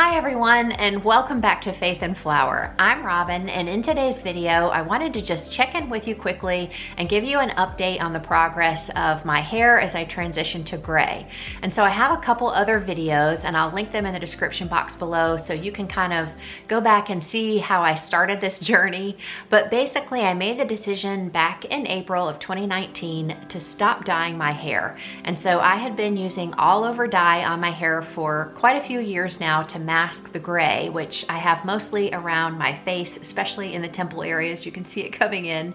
Hi everyone, and welcome back to Faith and Flower. I'm Robin, and in today's video I wanted to just check in with you quickly and give you an update on the progress of my hair as I transition to gray. And so I have a couple other videos and I'll link them in the description box below so you can kind of go back and see how I started this journey. But basically I made the decision back in April of 2019 to stop dyeing my hair. And so I had been using all over dye on my hair for quite a few years now to mask the gray, which I have mostly around my face, especially in the temple areas. You can see it coming in.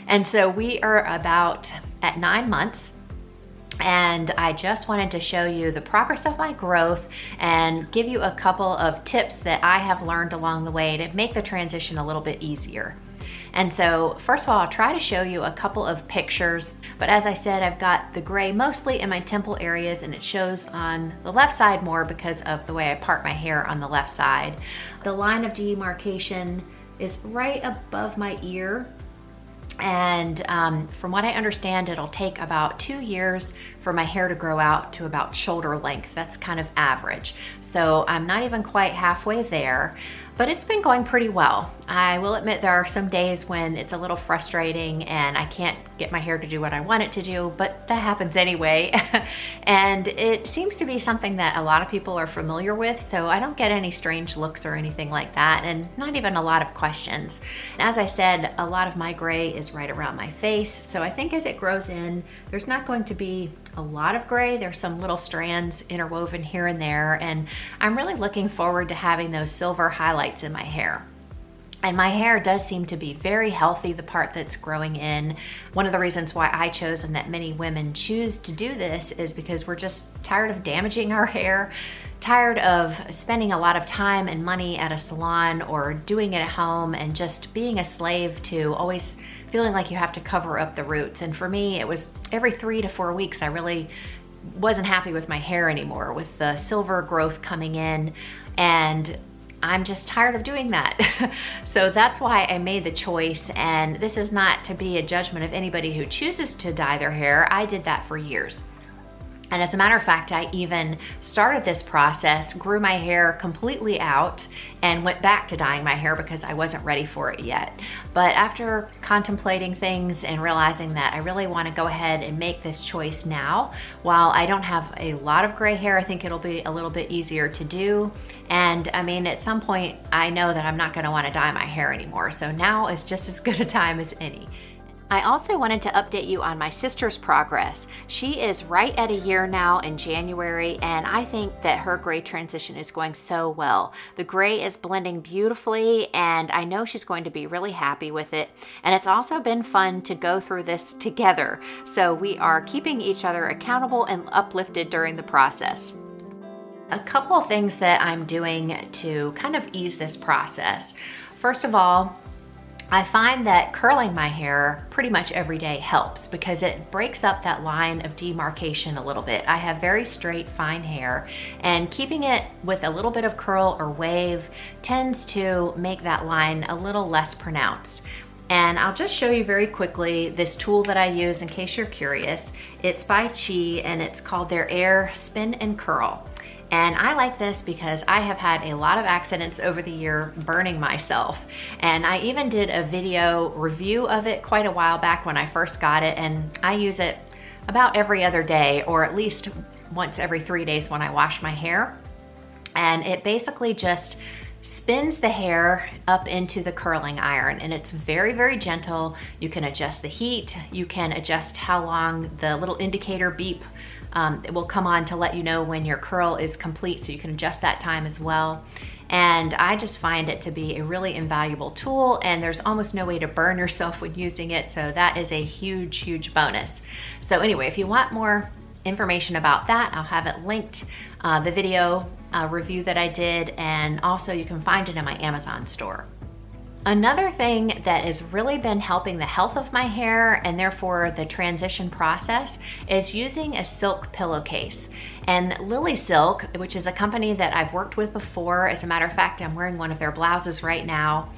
And so we are about at 9 months. And I just wanted to show you the progress of my growth and give you a couple of tips that I have learned along the way to make the transition a little bit easier. And so first of all, I'll try to show you a couple of pictures, but as I said, I've got the gray mostly in my temple areas and it shows on the left side more because of the way I part my hair on the left side. The line of demarcation is right above my ear. And from what I understand, it'll take about 2 years for my hair to grow out to about shoulder length. That's kind of average. So I'm not even quite halfway there, but it's been going pretty well. I will admit there are some days when it's a little frustrating and I can't get my hair to do what I want it to do, but that happens anyway. And it seems to be something that a lot of people are familiar with, so I don't get any strange looks or anything like that, and not even a lot of questions. As I said, a lot of my gray is right around my face, so I think as it grows in, there's not going to be a lot of gray. There's some little strands interwoven here and there, and I'm really looking forward to having those silver highlights in my hair. And my hair does seem to be very healthy, the part that's growing in. One of the reasons why I chose and that many women choose to do this is because we're just tired of damaging our hair, tired of spending a lot of time and money at a salon or doing it at home and just being a slave to always feeling like you have to cover up the roots. And for me, it was every 3 to 4 weeks I really wasn't happy with my hair anymore, with the silver growth coming in, and I'm just tired of doing that. So that's why I made the choice, and this is not to be a judgment of anybody who chooses to dye their hair. I did that for years. And as a matter of fact, I even started this process, grew my hair completely out, and went back to dyeing my hair because I wasn't ready for it yet. But after contemplating things and realizing that I really want to go ahead and make this choice now, while I don't have a lot of gray hair, I think it'll be a little bit easier to do. And I mean, at some point, I know that I'm not going to want to dye my hair anymore. So now is just as good a time as any. I also wanted to update you on my sister's progress. She is right at a year now in January, and I think that her gray transition is going so well. The gray is blending beautifully, and I know she's going to be really happy with it. And it's also been fun to go through this together. So we are keeping each other accountable and uplifted during the process. A couple of things that I'm doing to kind of ease this process. First of all, I find that curling my hair pretty much every day helps because it breaks up that line of demarcation a little bit. I have very straight, fine hair, and keeping it with a little bit of curl or wave tends to make that line a little less pronounced. And I'll just show you very quickly this tool that I use in case you're curious. It's by Chi, and it's called their Air Spin and Curl. And I like this because I have had a lot of accidents over the year burning myself. And I even did a video review of it quite a while back when I first got it, and I use it about every other day, or at least once every 3 days when I wash my hair. And it basically just spins the hair up into the curling iron, and it's very, very gentle. You can adjust the heat, you can adjust how long the little indicator beep it will come on to let you know when your curl is complete, so you can adjust that time as well. And I just find it to be a really invaluable tool, and there's almost no way to burn yourself when using it, so that is a huge, huge bonus. So anyway, if you want more information about that, I'll have it linked, the video review that I did, and also you can find it in my Amazon store. Another thing that has really been helping the health of my hair and therefore the transition process is using a silk pillowcase. And Lily Silk, which is a company that I've worked with before, as a matter of fact, I'm wearing one of their blouses right now,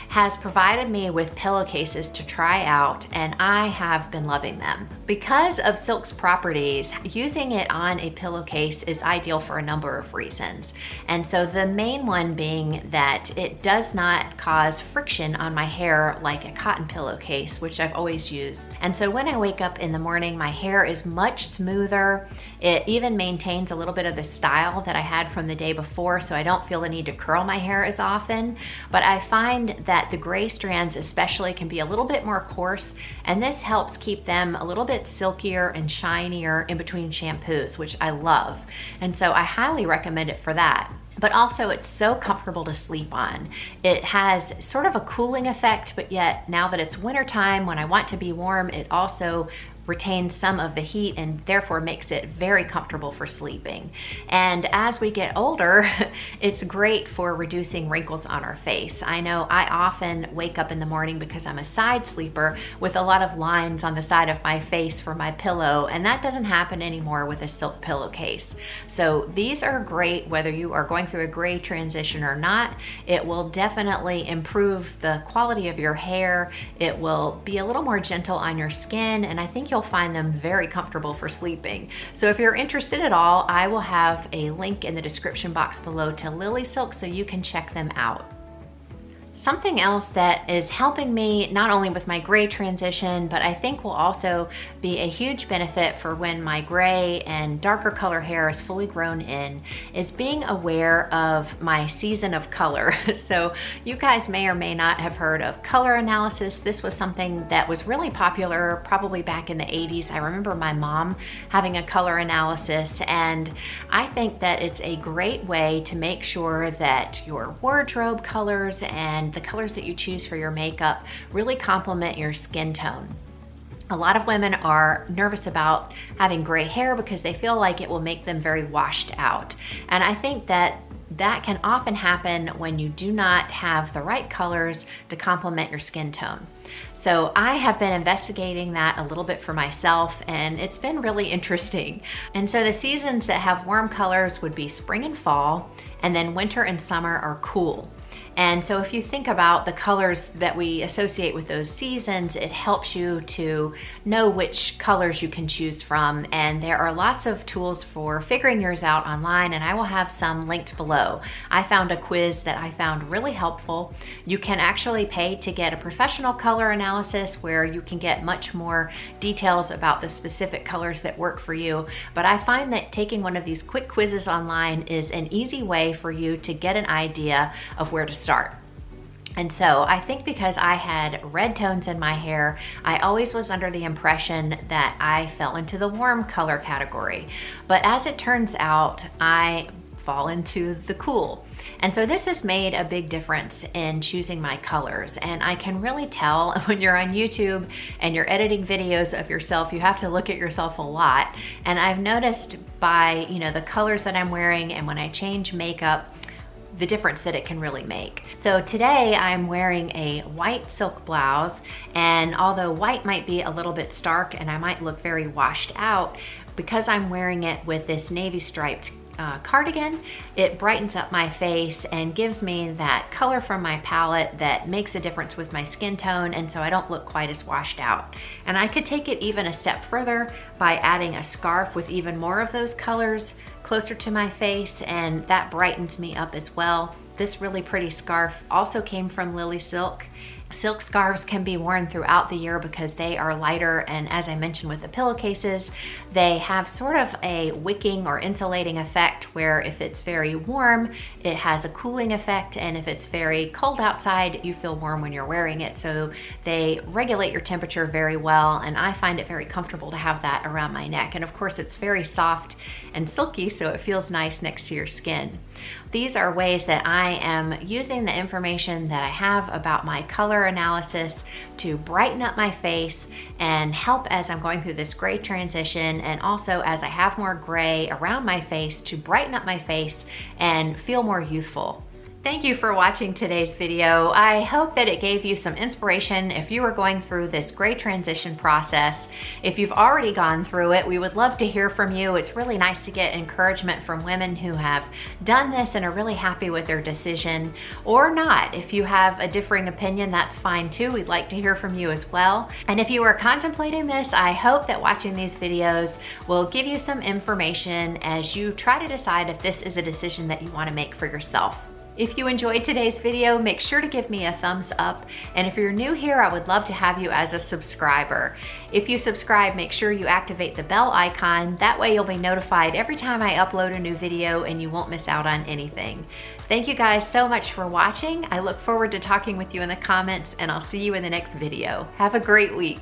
has provided me with pillowcases to try out, and I have been loving them. Because of silk's properties, using it on a pillowcase is ideal for a number of reasons. And so the main one being that it does not cause friction on my hair like a cotton pillowcase, which I've always used. And so when I wake up in the morning, my hair is much smoother. It even maintains a little bit of the style that I had from the day before, so I don't feel the need to curl my hair as often. But I find that the gray strands especially can be a little bit more coarse, and this helps keep them a little bit silkier and shinier in between shampoos, which I love. And so I highly recommend it for that. But also it's so comfortable to sleep on. It has sort of a cooling effect, but yet now that it's wintertime, when I want to be warm, it also retains some of the heat and therefore makes it very comfortable for sleeping. And as we get older, it's great for reducing wrinkles on our face. I know I often wake up in the morning because I'm a side sleeper with a lot of lines on the side of my face for my pillow, and that doesn't happen anymore with a silk pillowcase. So these are great whether you are going through a gray transition or not. It will definitely improve the quality of your hair. It will be a little more gentle on your skin, and I think you'll find them very comfortable for sleeping. So if you're interested at all, I will have a link in the description box below to Lily Silk so you can check them out. Something else that is helping me not only with my gray transition, but I think will also be a huge benefit for when my gray and darker color hair is fully grown in, is being aware of my season of color. So you guys may or may not have heard of color analysis. This was something that was really popular probably back in the 80s. I remember my mom having a color analysis, and I think that it's a great way to make sure that your wardrobe colors and the colors that you choose for your makeup really complement your skin tone. A lot of women are nervous about having gray hair because they feel like it will make them very washed out. And I think that that can often happen when you do not have the right colors to complement your skin tone. So I have been investigating that a little bit for myself, and it's been really interesting. And so the seasons that have warm colors would be spring and fall, and then winter and summer are cool. And so if you think about the colors that we associate with those seasons, it helps you to know which colors you can choose from. And there are lots of tools for figuring yours out online, and I will have some linked below. I found a quiz that I found really helpful. You can actually pay to get a professional color analysis where you can get much more details about the specific colors that work for you. But I find that taking one of these quick quizzes online is an easy way for you to get an idea of where to start. And so I think because I had red tones in my hair, I always was under the impression that I fell into the warm color category. But as it turns out, I fall into the cool. And so this has made a big difference in choosing my colors. And I can really tell when you're on YouTube and you're editing videos of yourself, you have to look at yourself a lot. And I've noticed by, the colors that I'm wearing and when I change makeup, the difference that it can really make. So today I'm wearing a white silk blouse, and although white might be a little bit stark and I might look very washed out, because I'm wearing it with this navy striped cardigan, it brightens up my face and gives me that color from my palette that makes a difference with my skin tone, and so I don't look quite as washed out. And I could take it even a step further by adding a scarf with even more of those colors closer to my face, and that brightens me up as well. This really pretty scarf also came from Lily Silk. Silk scarves can be worn throughout the year because they are lighter, and as I mentioned with the pillowcases, they have sort of a wicking or insulating effect where if it's very warm, it has a cooling effect, and if it's very cold outside, you feel warm when you're wearing it. So they regulate your temperature very well, and I find it very comfortable to have that around my neck. And of course, it's very soft and silky, so it feels nice next to your skin. These are ways that I am using the information that I have about my color analysis to brighten up my face and help as I'm going through this gray transition, and also as I have more gray around my face to brighten up my face and feel more youthful. Thank you for watching today's video. I hope that it gave you some inspiration if you are going through this great transition process. If you've already gone through it, we would love to hear from you. It's really nice to get encouragement from women who have done this and are really happy with their decision, or not. If you have a differing opinion, that's fine too. We'd like to hear from you as well. And if you are contemplating this, I hope that watching these videos will give you some information as you try to decide if this is a decision that you want to make for yourself. If you enjoyed today's video, make sure to give me a thumbs up. And if you're new here, I would love to have you as a subscriber. If you subscribe, make sure you activate the bell icon. That way you'll be notified every time I upload a new video and you won't miss out on anything. Thank you guys so much for watching. I look forward to talking with you in the comments, and I'll see you in the next video. Have a great week.